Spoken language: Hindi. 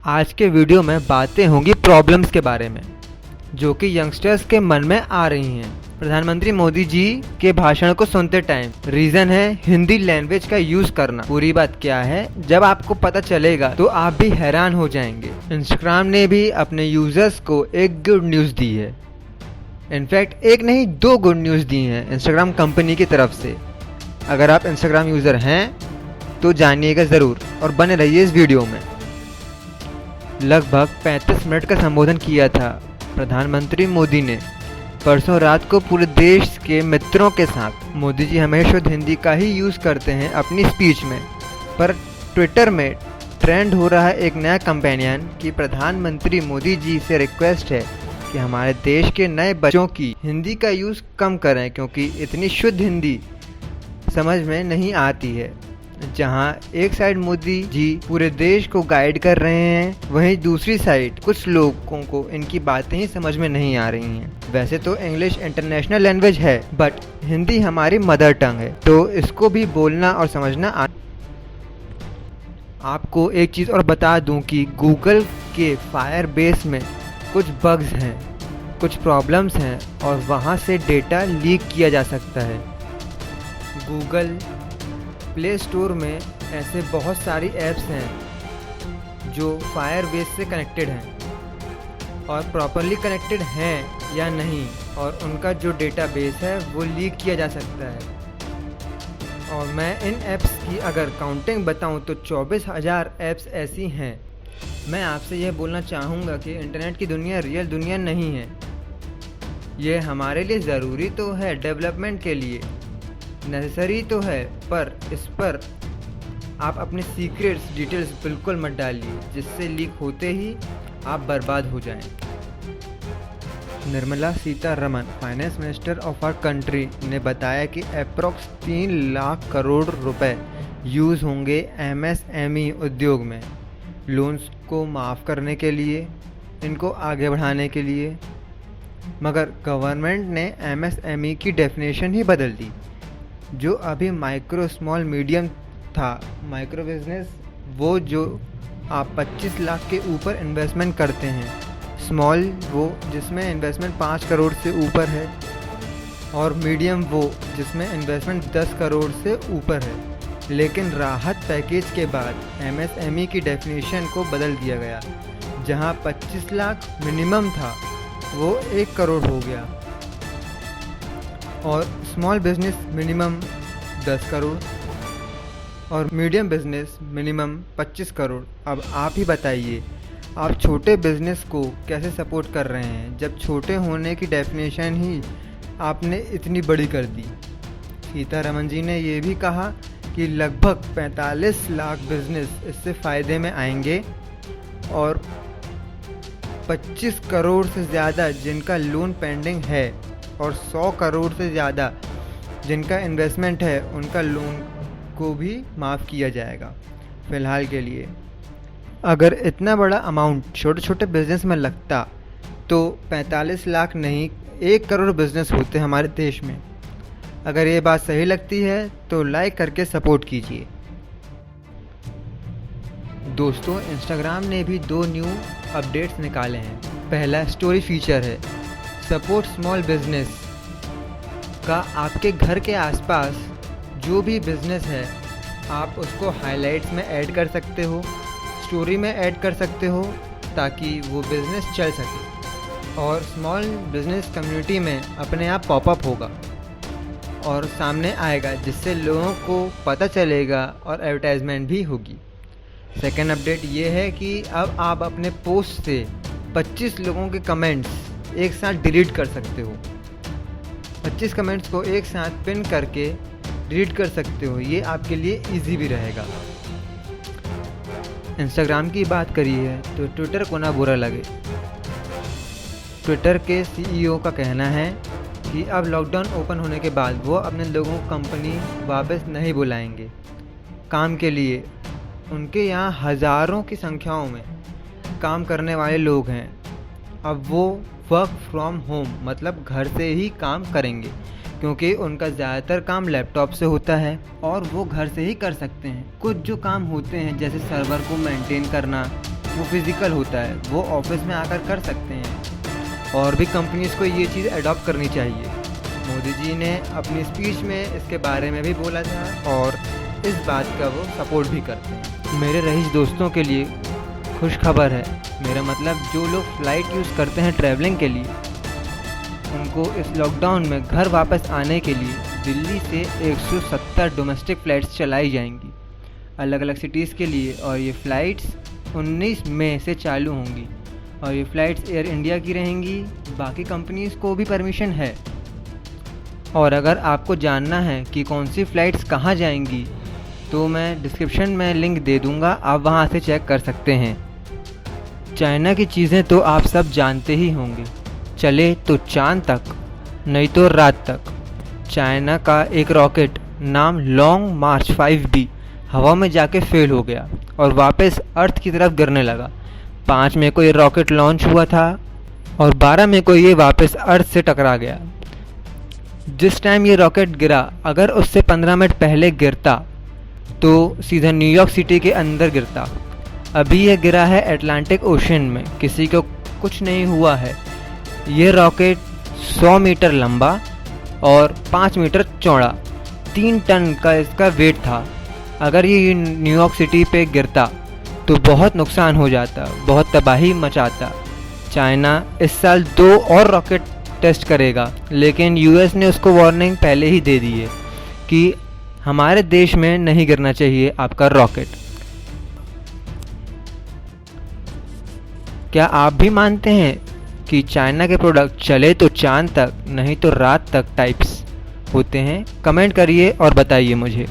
आज के वीडियो में बातें होंगी प्रॉब्लम्स के बारे में जो कि यंगस्टर्स के मन में आ रही हैं। प्रधानमंत्री मोदी जी के भाषण को सुनते टाइम रीजन है हिंदी लैंग्वेज का यूज करना। पूरी बात क्या है जब आपको पता चलेगा तो आप भी हैरान हो जाएंगे। इंस्टाग्राम ने भी अपने यूजर्स को एक गुड न्यूज दी है। इनफैक्ट एक नहीं दो गुड न्यूज दी हैं इंस्टाग्राम कंपनी की तरफ से। अगर आप इंस्टाग्राम यूजर हैं तो जानिएगा ज़रूर और बने रहिए इस वीडियो में। लगभग 35 मिनट का संबोधन किया था प्रधानमंत्री मोदी ने परसों रात को पूरे देश के मित्रों के साथ। मोदी जी हमेशा शुद्ध हिंदी का ही यूज़ करते हैं अपनी स्पीच में, पर ट्विटर में ट्रेंड हो रहा है एक नया कंपेनियन कि प्रधानमंत्री मोदी जी से रिक्वेस्ट है कि हमारे देश के नए बच्चों की हिंदी का यूज़ कम करें क्योंकि इतनी शुद्ध हिंदी समझ में नहीं आती है। जहां एक साइड मोदी जी पूरे देश को गाइड कर रहे हैं, वहीं दूसरी साइड कुछ लोगों को इनकी बातें ही समझ में नहीं आ रही हैं। वैसे तो इंग्लिश इंटरनेशनल लैंग्वेज है, बट हिंदी हमारी मदर टंग है, तो इसको भी बोलना और समझना आपको एक चीज़ और बता दूं कि गूगल के फायरबेस में कुछ बग्स हैं, कुछ प्रॉब्लम्स हैं और वहां से डेटा लीक किया जा सकता है। गूगल प्ले स्टोर में ऐसे बहुत सारी ऐप्स हैं जो फायरबेस से कनेक्टेड हैं और प्रॉपरली कनेक्टेड हैं या नहीं, और उनका जो डेटाबेस है वो लीक किया जा सकता है। और मैं इन ऐप्स की अगर काउंटिंग बताऊं तो 24,000 ऐप्स ऐसी हैं। मैं आपसे यह बोलना चाहूँगा कि इंटरनेट की दुनिया रियल दुनिया नहीं है। ये हमारे लिए ज़रूरी तो है, डेवलपमेंट के लिए नेसेसरी तो है, पर इस पर आप अपने सीक्रेट्स डिटेल्स बिल्कुल मत डालिए जिससे लीक होते ही आप बर्बाद हो जाएं। Nirmala Sitharaman finance minister of our country ने बताया कि अप्रॉक्स 3 लाख करोड़ रुपए यूज़ होंगे एमएसएमई उद्योग में, लोन्स को माफ़ करने के लिए, इनको आगे बढ़ाने के लिए। मगर गवर्नमेंट ने एमएसएमई की डेफिनेशन ही बदल दी। जो अभी माइक्रो स्मॉल मीडियम था, माइक्रो बिजनेस वो जो आप 25 लाख के ऊपर इन्वेस्टमेंट करते हैं, स्मॉल वो जिसमें इन्वेस्टमेंट 5 करोड़ से ऊपर है, और मीडियम वो जिसमें इन्वेस्टमेंट 10 करोड़ से ऊपर है। लेकिन राहत पैकेज के बाद एमएसएमई की डेफिनेशन को बदल दिया गया। जहां 25 लाख मिनिमम था वो 1 करोड़ हो गया, और स्मॉल बिजनेस मिनिमम 10 करोड़ और मीडियम बिजनेस मिनिमम 25 करोड़। अब आप ही बताइए, आप छोटे बिजनेस को कैसे सपोर्ट कर रहे हैं जब छोटे होने की डेफिनेशन ही आपने इतनी बड़ी कर दी। सीतारमण जी ने ये भी कहा कि लगभग 45 लाख बिजनेस इससे फ़ायदे में आएंगे और 25 करोड़ से ज़्यादा जिनका लोन पेंडिंग है और 100 करोड़ से ज़्यादा जिनका इन्वेस्टमेंट है उनका लोन को भी माफ़ किया जाएगा फ़िलहाल के लिए। अगर इतना बड़ा अमाउंट छोटे छोटे बिज़नेस में लगता तो 45 लाख नहीं 1 करोड़ बिज़नेस होते हमारे देश में। अगर ये बात सही लगती है तो लाइक करके सपोर्ट कीजिए। दोस्तों, इंस्टाग्राम ने भी 2 न्यू अपडेट्स निकाले हैं। पहला स्टोरी फीचर है, सपोर्ट स्मॉल बिजनेस का। आपके घर के आसपास जो भी बिजनेस है आप उसको हाइलाइट्स में ऐड कर सकते हो, स्टोरी में ऐड कर सकते हो ताकि वो बिज़नेस चल सके, और स्मॉल बिजनेस कम्युनिटी में अपने आप पॉपअप होगा और सामने आएगा जिससे लोगों को पता चलेगा और एडवर्टाइजमेंट भी होगी। सेकेंड अपडेट ये है कि अब आप अपने पोस्ट से 25 लोगों के कमेंट्स एक साथ डिलीट कर सकते हो। 25 कमेंट्स को एक साथ पिन करके डिलीट कर सकते हो। ये आपके लिए इजी भी रहेगा। इंस्टाग्राम की बात करी है तो ट्विटर को ना बुरा लगे। ट्विटर के सीईओ का कहना है कि अब लॉकडाउन ओपन होने के बाद वो अपने लोगों को कंपनी वापस नहीं बुलाएंगे काम के लिए। उनके यहाँ हज़ारों की संख्याओं में काम करने वाले लोग हैं। अब वो वर्क फ्रॉम होम मतलब घर से ही काम करेंगे क्योंकि उनका ज़्यादातर काम लैपटॉप से होता है और वो घर से ही कर सकते हैं। कुछ जो काम होते हैं जैसे सर्वर को मेंटेन करना, वो फिज़िकल होता है, वो ऑफिस में आकर कर सकते हैं। और भी कंपनीज़ को ये चीज़ अडॉप्ट करनी चाहिए। मोदी जी ने अपनी स्पीच में इसके बारे में भी बोला था और इस बात का वो सपोर्ट भी करते हैं। मेरे रईस दोस्तों के लिए खुश खबर है, मेरा मतलब जो लोग फ़्लाइट यूज़ करते हैं ट्रैवलिंग के लिए, उनको इस लॉकडाउन में घर वापस आने के लिए दिल्ली से 170 डोमेस्टिक फ़्लाइट्स चलाई जाएंगी अलग अलग सिटीज़ के लिए। और ये फ़्लाइट्स 19 मई से चालू होंगी और ये फ़्लाइट्स एयर इंडिया की रहेंगी। बाकी कंपनीज़ को भी परमिशन है। और अगर आपको जानना है कि कौन सी फ़्लाइट्स कहाँ जाएंगी तो मैं डिस्क्रिप्शन में लिंक दे दूँगा, आप वहाँ से चेक कर सकते हैं। चाइना की चीज़ें तो आप सब जानते ही होंगे, चले तो चाँद तक नहीं तो रात तक। चाइना का एक रॉकेट नाम लॉन्ग मार्च 5B हवा में जाके फेल हो गया और वापस अर्थ की तरफ गिरने लगा। 5 मई को ये रॉकेट लॉन्च हुआ था और 12 मई को ये वापस अर्थ से टकरा गया। जिस टाइम ये रॉकेट गिरा, अगर उससे 15 मिनट पहले गिरता तो सीधा न्यूयॉर्क सिटी के अंदर गिरता। अभी ये गिरा है अटलांटिक ओशन में, किसी को कुछ नहीं हुआ है। ये रॉकेट 100 मीटर लंबा और 5 मीटर चौड़ा, 3 टन का इसका वेट था। अगर ये न्यूयॉर्क सिटी पे गिरता तो बहुत नुकसान हो जाता, बहुत तबाही मचाता। चाइना इस साल 2 और रॉकेट टेस्ट करेगा, लेकिन यूएस ने उसको वार्निंग पहले ही दे दी है कि हमारे देश में नहीं गिरना चाहिए आपका रॉकेट। क्या आप भी मानते हैं कि चाइना के प्रोडक्ट चले तो चांद तक नहीं तो रात तक टाइप्स होते हैं? कमेंट करिए और बताइए मुझे।